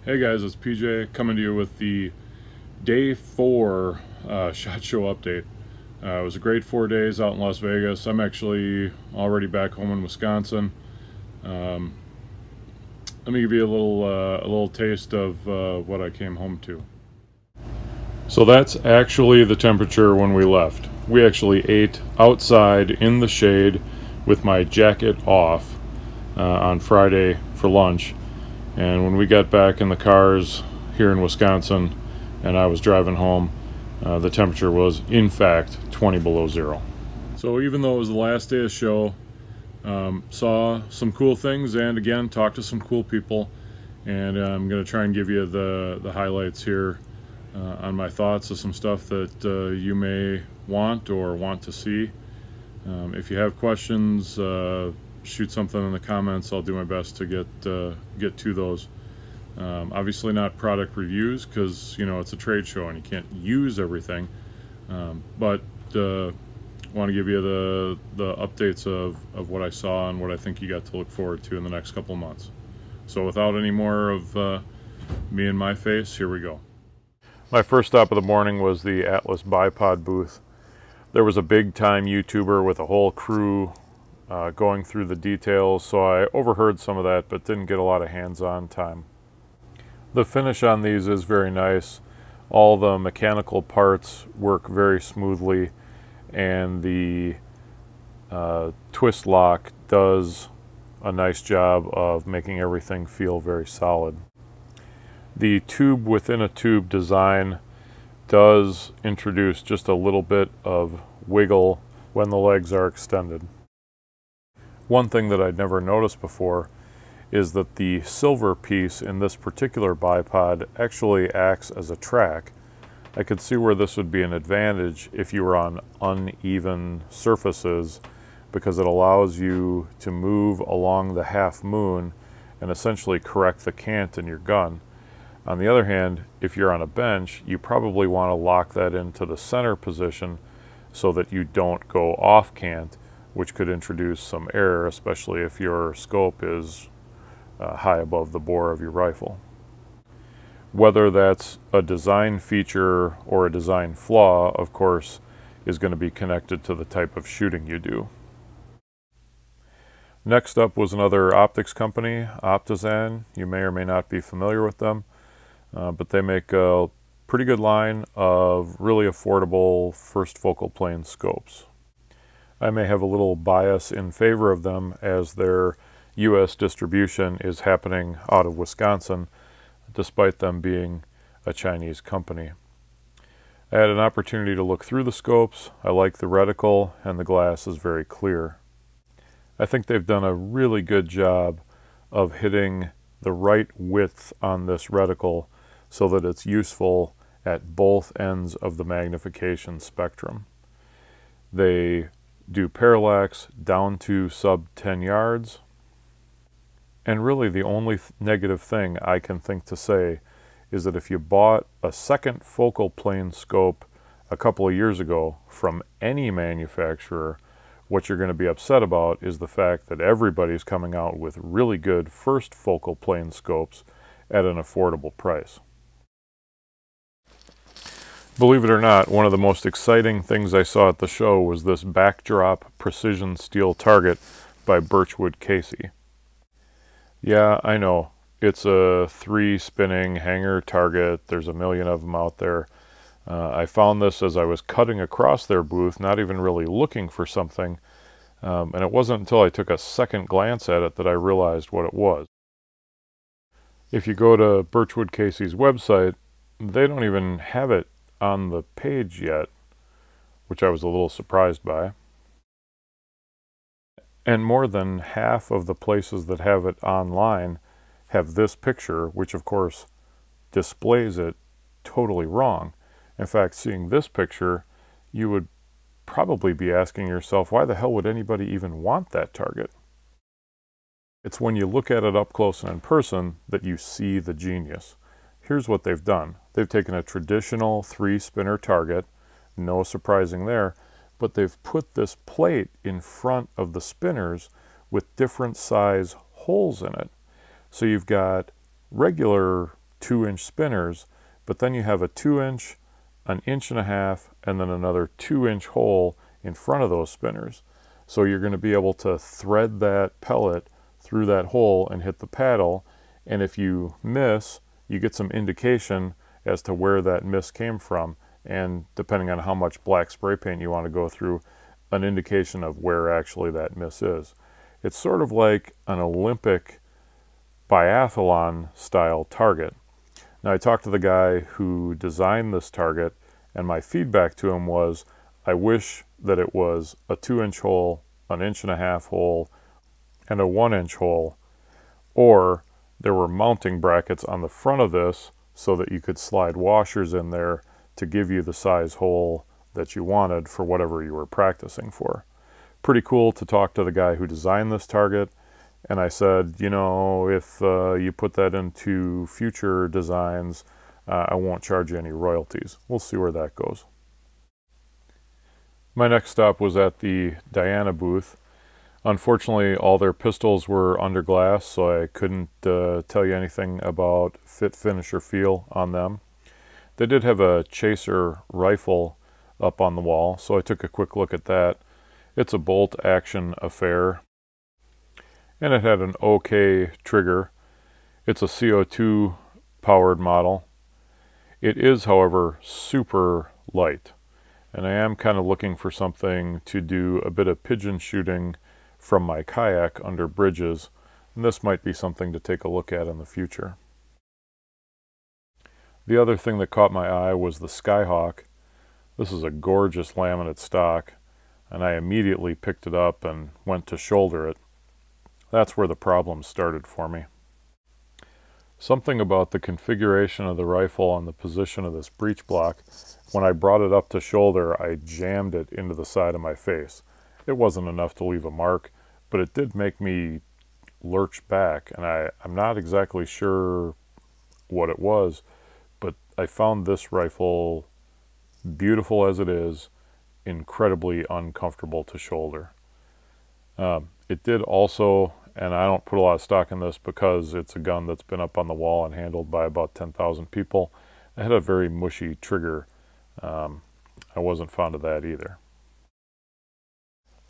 Hey guys, it's PJ coming to you with the day 4 SHOT Show update. It was a great 4 days out in Las Vegas. I'm actually already back home in Wisconsin. Um, Let me give you a little taste of what I came home to. So that's actually the temperature when we left. We actually ate outside in the shade with my jacket off on Friday for lunch. And when we got back in the cars here in Wisconsin and I was driving home, the temperature was in fact 20 below zero. So even though it was the last day of the show, saw some cool things and again talked to some cool people, and I'm going to try and give you the highlights here on my thoughts of some stuff that you may want to see. If you have questions, shoot something in the comments. I'll do my best to get to those. Obviously not product reviews because it's a trade show and you can't use everything, but want to give you the updates of what I saw and what I think you got to look forward to in the next couple of months. So without any more of me and my face, here we go. My first stop of the morning was the Atlas Bipod booth. There was a big time YouTuber with a whole crew going through the details, so I overheard some of that but didn't get a lot of hands-on time. The finish on these is very nice. All the mechanical parts work very smoothly, and the twist lock does a nice job of making everything feel very solid. The tube within a tube design does introduce just a little bit of wiggle when the legs are extended. One thing that I'd never noticed before is that the silver piece in this particular bipod actually acts as a track. I could see where this would be an advantage if you were on uneven surfaces, because it allows you to move along the half moon and essentially correct the cant in your gun. On the other hand, if you're on a bench, you probably want to lock that into the center position so that you don't go off cant, which could introduce some error, especially if your scope is high above the bore of your rifle. Whether that's a design feature or a design flaw, of course, is going to be connected to the type of shooting you do. Next up was another optics company, Optizan. You may or may not be familiar with them, but they make a pretty good line of really affordable first focal plane scopes. I may have a little bias in favor of them as their U.S. distribution is happening out of Wisconsin, despite them being a Chinese company. I had an opportunity to look through the scopes. I like the reticle, and the glass is very clear. I think they've done a really good job of hitting the right width on this reticle so that it's useful at both ends of the magnification spectrum. They do parallax down to sub 10 yards. And really the only negative thing I can think to say is that if you bought a second focal plane scope a couple of years ago from any manufacturer, what you're going to be upset about is the fact that everybody's coming out with really good first focal plane scopes at an affordable price. Believe it or not, one of the most exciting things I saw at the show was this backdrop precision steel target by Birchwood Casey. Yeah, I know, it's a 3-spinning hanger target. There's a million of them out there. I found this as I was cutting across their booth, not even really looking for something, and it wasn't until I took a second glance at it that I realized what it was. If you go to Birchwood Casey's website, they don't even have it on the page yet, which I was a little surprised by. And more than half of the places that have it online have this picture, which of course displays it totally wrong. In fact, seeing this picture, you would probably be asking yourself, why the hell would anybody even want that target? It's when you look at it up close and in person that you see the genius. Here's what they've done. They've taken a traditional 3-spinner target, no surprising there, but they've put this plate in front of the spinners with different size holes in it. So you've got regular 2-inch spinners, but then you have a 2-inch, an 1.5 inch, and then another 2-inch hole in front of those spinners. So you're going to be able to thread that pellet through that hole and hit the paddle, and if you miss, you get some indication as to where that miss came from, and depending on how much black spray paint you want to go through, an indication of where actually that miss is. It's sort of like an Olympic biathlon style target. Now, I talked to the guy who designed this target, and my feedback to him was, I wish that it was a 2-inch hole, an 1.5 inch hole, and a 1-inch hole, or there were mounting brackets on the front of this so that you could slide washers in there to give you the size hole that you wanted for whatever you were practicing for. Pretty cool to talk to the guy who designed this target, and I said, you know, if you put that into future designs, I won't charge you any royalties. We'll see where that goes. My next stop was at the Diana booth. Unfortunately, all their pistols were under glass, so I couldn't tell you anything about fit, finish, or feel on them. They did have a chaser rifle up on the wall, so I took a quick look at that. It's a bolt action affair, and it had an okay trigger. It's a CO2 powered model. It is, however, super light, and I am kind of looking for something to do a bit of pigeon shooting from my kayak under bridges, and this might be something to take a look at in the future. The other thing that caught my eye was the Skyhawk. This is a gorgeous laminate stock, and I immediately picked it up and went to shoulder it. That's where the problem started for me. Something about the configuration of the rifle and the position of this breech block, when I brought it up to shoulder, I jammed it into the side of my face. It wasn't enough to leave a mark, but it did make me lurch back, and I'm not exactly sure what it was, but I found this rifle, beautiful as it is, incredibly uncomfortable to shoulder. It did also, and I don't put a lot of stock in this because it's a gun that's been up on the wall and handled by about 10,000 people, it had a very mushy trigger. I wasn't fond of that either.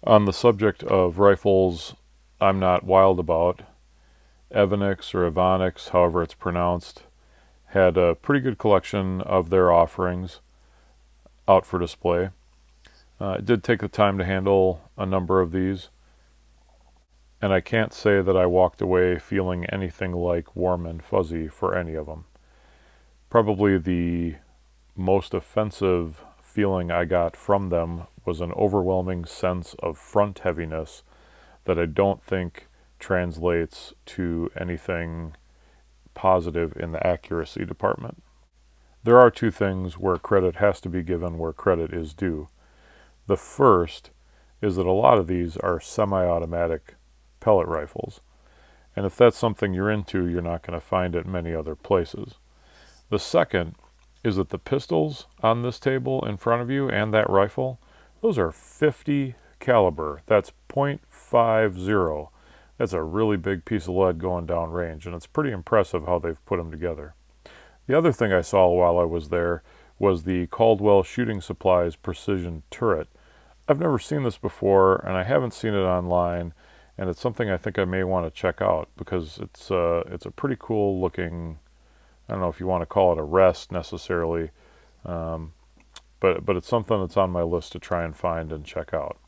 On the subject of rifles I'm not wild about, Ebonics or Ebonics, however it's pronounced, had a pretty good collection of their offerings out for display. It did take the time to handle a number of these, and I can't say that I walked away feeling anything like warm and fuzzy for any of them. Probably the most offensive feeling I got from them was an overwhelming sense of front heaviness that I don't think translates to anything positive in the accuracy department. There are two things where credit has to be given where credit is due. The first is that a lot of these are semi-automatic pellet rifles, and if that's something you're into, you're not going to find it many other places. The second is that the pistols on this table in front of you and that rifle, those are 50 caliber. That's .50. That's a really big piece of lead going down range, and it's pretty impressive how they've put them together. The other thing I saw while I was there was the Caldwell Shooting Supplies Precision Turret. I've never seen this before, and I haven't seen it online, and it's something I think I may want to check out because it's a pretty cool looking, I don't know if you want to call it a rest necessarily, but it's something that's on my list to try and find and check out.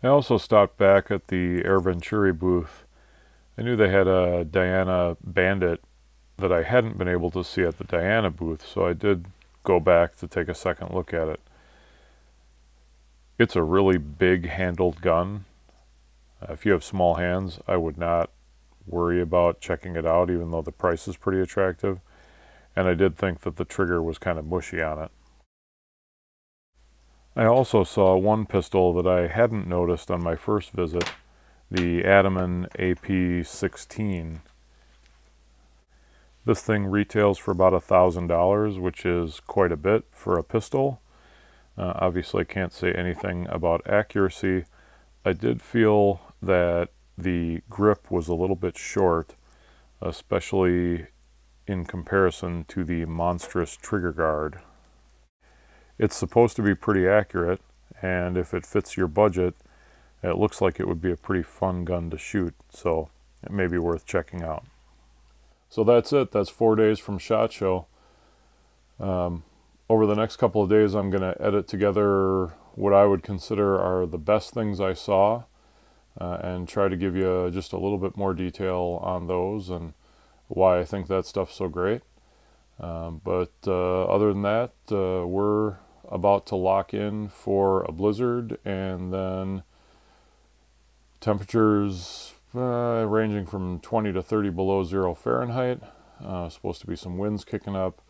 I also stopped back at the Air Venturi booth. I knew they had a Diana Bandit that I hadn't been able to see at the Diana booth, so I did go back to take a second look at it. It's a really big handled gun. If you have small hands, I would not worry about checking it out, even though the price is pretty attractive. And I did think that the trigger was kind of mushy on it. I also saw one pistol that I hadn't noticed on my first visit, the Ataman AP-16. This thing retails for about $1,000, which is quite a bit for a pistol. Obviously, I can't say anything about accuracy. I did feel that the grip was a little bit short. especially in comparison to the monstrous trigger guard. It's supposed to be pretty accurate, and if it fits your budget, it looks like it would be a pretty fun gun to shoot, so it may be worth checking out. So that's it. That's 4 days from SHOT Show. Over the next couple of days, I'm going to edit together what I would consider are the best things I saw, and try to give you just a little bit more detail on those and why I think that stuff's so great. But other than that, we're about to lock in for a blizzard, and then temperatures ranging from 20 to 30 below 0 Fahrenheit. Supposed to be some winds kicking up.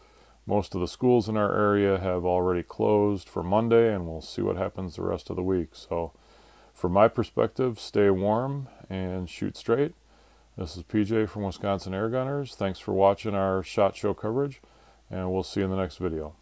Most of the schools in our area have already closed for Monday, and we'll see what happens the rest of the week. So from my perspective, stay warm and shoot straight. This is PJ from Wisconsin AirGunners. Thanks for watching our SHOT Show coverage, and we'll see you in the next video.